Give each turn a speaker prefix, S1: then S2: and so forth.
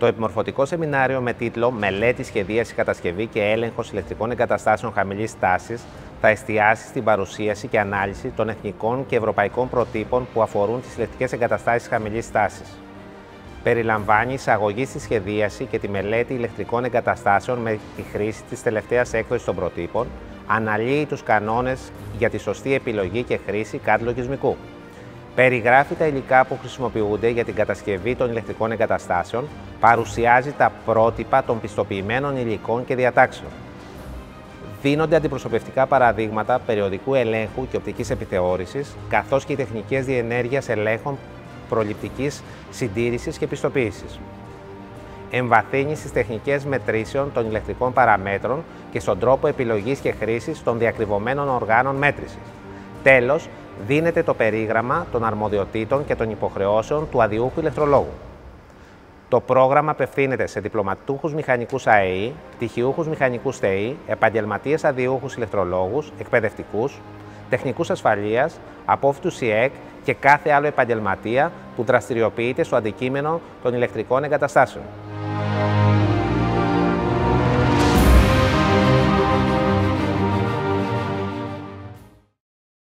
S1: Το επιμορφωτικό σεμινάριο με τίτλο «Μελέτη, σχεδίαση, κατασκευή και έλεγχος ηλεκτρικών εγκαταστάσεων χαμηλής τάσης» θα εστιάσει στην παρουσίαση και ανάλυση των εθνικών και ευρωπαϊκών προτύπων που αφορούν τις ηλεκτρικές εγκαταστάσεις χαμηλής τάσης. Περιλαμβάνει εισαγωγή στη σχεδίαση και τη μελέτη ηλεκτρικών εγκαταστάσεων με τη χρήση της τελευταίας έκδοσης των προτύπων, αναλύει τους κανόνες για τη σωστή επιλογή και χρήση CAD λογισμικού. Περιγράφει τα υλικά που χρησιμοποιούνται για την κατασκευή των ηλεκτρικών εγκαταστάσεων, παρουσιάζει τα πρότυπα των πιστοποιημένων υλικών και διατάξεων. Δίνονται αντιπροσωπευτικά παραδείγματα περιοδικού ελέγχου και οπτικής επιθεώρησης, καθώς και οι τεχνικές διενέργειας ελέγχων προληπτικής συντήρησης και πιστοποίησης. Εμβαθύνει στις τεχνικές μετρήσεων των ηλεκτρικών παραμέτρων και στον τρόπο επιλογής και χρήσης των διακριβωμένων οργάνων μέτρησης. Τέλος, δίνεται το περίγραμμα των αρμοδιοτήτων και των υποχρεώσεων του αδιούχου ηλεκτρολόγου. Το πρόγραμμα απευθύνεται σε διπλωματούχους μηχανικούς ΑΕΗ, πτυχιούχους μηχανικούς ΤΕΗ, επαγγελματίες αδιούχους ηλεκτρολόγους, εκπαιδευτικούς, τεχνικούς ασφαλείας, απόφοιτους ΙΕΚ και κάθε άλλο επαγγελματία που δραστηριοποιείται στο αντικείμενο των ηλεκτρικών εγκαταστάσεων.